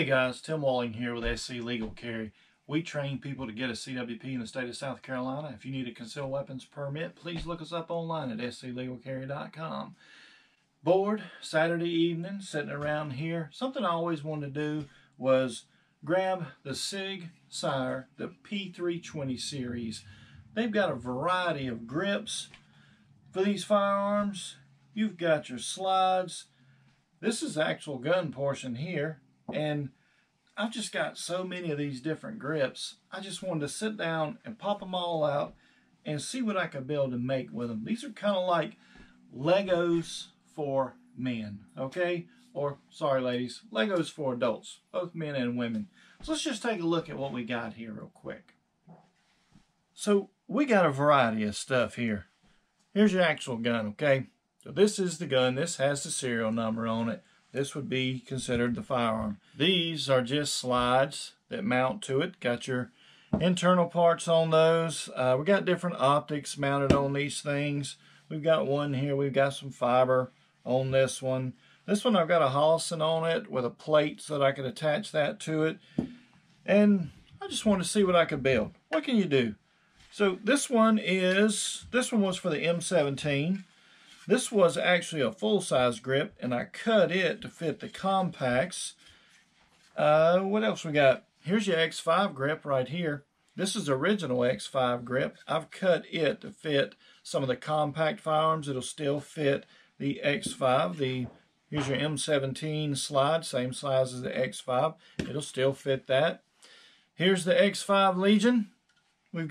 Hey guys, Tim Walling here with SC Legal Carry. We train people to get a CWP in the state of South Carolina. If you need a concealed weapons permit, please look us up online at sclegalcarry.com. Bored Saturday evening, sitting around here. Something I always wanted to do was grab the Sig Sauer, the P320 series. They've got a variety of grips for these firearms. You've got your slides. This is the actual gun portion here. And I've just got so many of these different grips. I just wanted to sit down and pop them all out and see what I could build and make with them. These are kind of like Legos for men, okay? Or, sorry ladies, Legos for adults, both men and women. So let's just take a look at what we got here real quick. So we got a variety of stuff here. Here's your actual gun, okay? So this is the gun. This has the serial number on it. This would be considered the firearm. These are just slides that mount to it. Got your internal parts on those. We got different optics mounted on these things. We've got one here. We've got some fiber on this one. This one I've got a Hollison on it with a plate so that I could attach that to it. And I just wanted to see what I could build. What can you do? So this one was for the M17. This was actually a full-size grip, and I cut it to fit the compacts. What else we got? Here's your X5 grip right here. This is the original X5 grip. I've cut it to fit some of the compact firearms. It'll still fit the X5. Here's your M17 slide, same size as the X5. It'll still fit that. Here's the X5 Legion. You've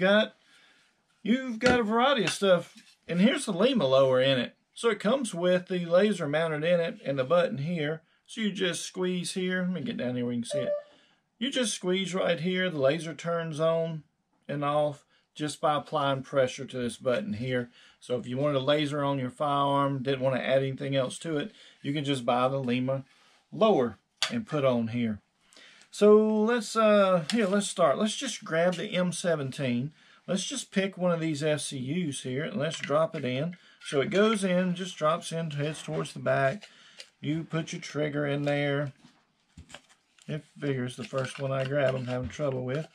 got a variety of stuff. And here's the Lima lower in it. So it comes with the laser mounted in it and the button here. So you just squeeze here. Let me get down here where you can see it. You just squeeze right here. The laser turns on and off just by applying pressure to this button here. So if you wanted a laser on your firearm, didn't want to add anything else to it, you can just buy the Lima lower and put on here. So let's start. Let's just grab the M17. Let's just pick one of these FCUs here and let's drop it in. So it goes in, just drops in, heads towards the back. You put your trigger in there. It figures the first one I grab I'm having trouble with.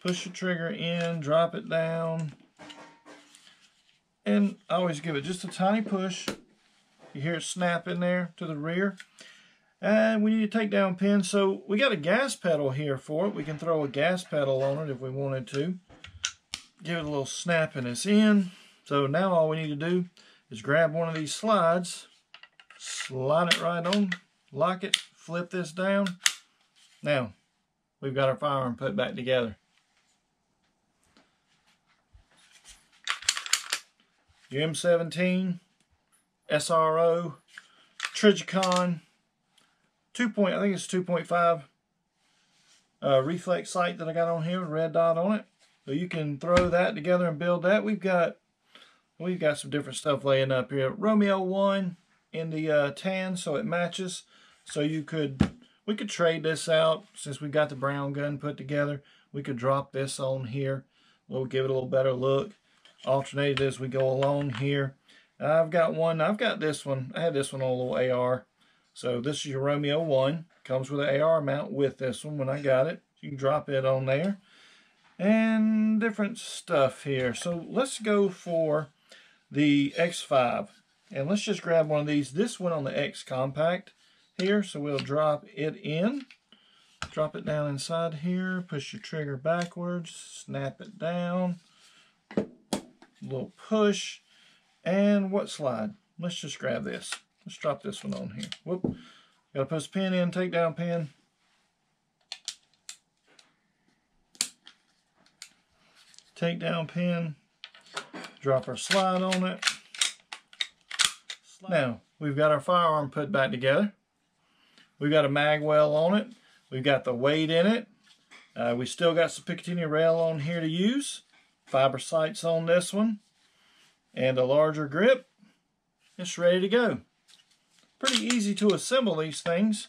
Push your trigger in, drop it down. And I always give it just a tiny push. You hear it snap in there to the rear. And we need a takedown pin. So we got a gas pedal here for it. We can throw a gas pedal on it if we wanted to. Give it a little snap and it's in. So now all we need to do is grab one of these slides, slide it right on, lock it, flip this down. Now, we've got our firearm put back together. Your M17, SRO, Trigicon, I think it's 2.5 reflex sight that I got on here with a red dot on it. So you can throw that together and build that. We've got some different stuff laying up here. Romeo 1 in the tan, so it matches. So we could trade this out since we got the brown gun put together. We could drop this on here. We'll give it a little better look. Alternate it as we go along here. I've got this one. I had this one on a little AR. So this is your Romeo 1. Comes with an AR mount with this one when I got it. You can drop it on there. And different stuff here. So let's go for the X5. And let's just grab one of these. This one on the X compact here. So we'll drop it in. Drop it down inside here. Push your trigger backwards. Snap it down. A little push. And what slide? Let's just grab this. Let's drop this one on here. Whoop. Got to put this pin in. Takedown pin. Takedown pin, drop our slide on it. Now, we've got our firearm put back together. We've got a mag well on it. We've got the weight in it. We still got some Picatinny rail on here to use. Fiber sights on this one. And a larger grip. It's ready to go. Pretty easy to assemble these things.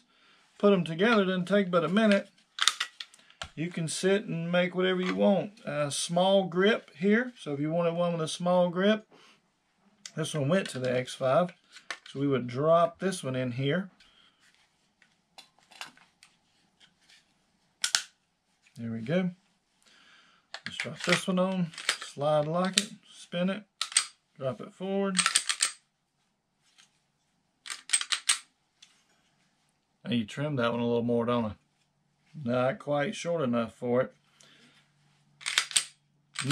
Put them together, doesn't take but a minute. You can sit and make whatever you want. A small grip here. So if you wanted one with a small grip, this one went to the X5. So we would drop this one in here. There we go. Let's drop this one on, slide lock it, spin it, drop it forward. I need to trim that one a little more, don't I? Not quite short enough for it.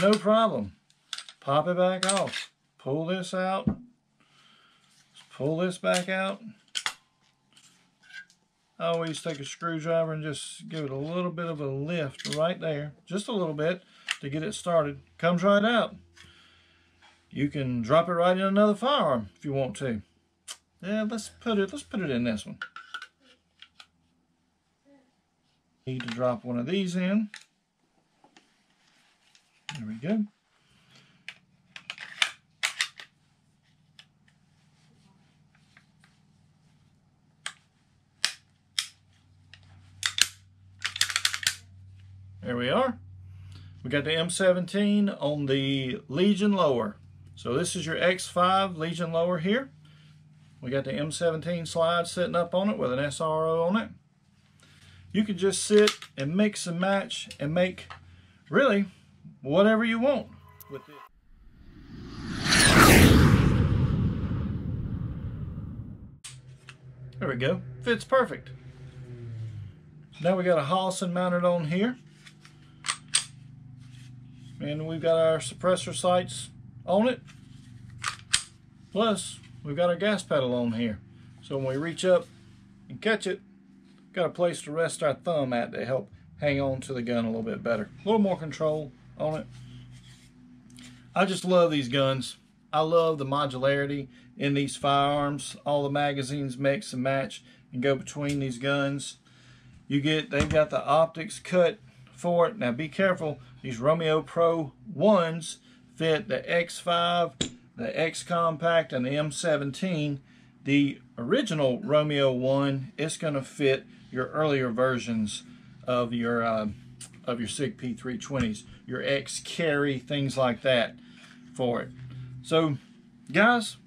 No problem. Pop it back off. Pull this out. Pull this back out. I always take a screwdriver and just give it a little bit of a lift right there. Just a little bit to get it started. Comes right out. You can drop it right in another firearm if you want to. Yeah, let's put it in this one. Need to drop one of these in. There we go. There we are. We got the M17 on the Legion lower. So this is your X5 Legion lower here. We got the M17 slide sitting up on it with an SRO on it. You can just sit and mix and match and make really whatever you want with it. There we go. Fits perfect. Now we got a Holson mounted on here. And we've got our suppressor sights on it. Plus, we've got our gas pedal on here. So when we reach up and catch it, got a place to rest our thumb at to help hang on to the gun a little bit better. A little more control on it. I just love these guns. I love the modularity in these firearms. All the magazines mix and match and go between these guns. They've got the optics cut for it. Now be careful, these Romeo Pro 1s fit the X5, the X Compact, and the M17. The original Romeo 1 is going to fit your earlier versions of your Sig P320s, your X Carry, things like that for it. So guys,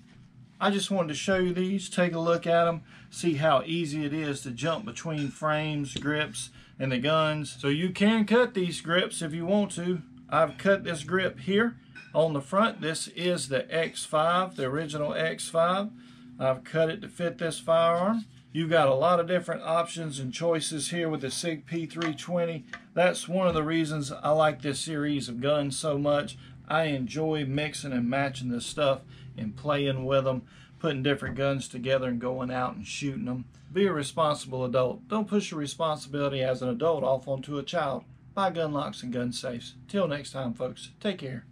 I just wanted to show you these, take a look at them, see how easy it is to jump between frames, grips, and the guns. So you can cut these grips if you want to. I've cut this grip here on the front. This is the X5, the original X5. I've cut it to fit this firearm. You've got a lot of different options and choices here with the Sig P320. That's one of the reasons I like this series of guns so much. I enjoy mixing and matching this stuff and playing with them, putting different guns together and going out and shooting them. Be a responsible adult. Don't push your responsibility as an adult off onto a child. Buy gun locks and gun safes. Till next time, folks, take care.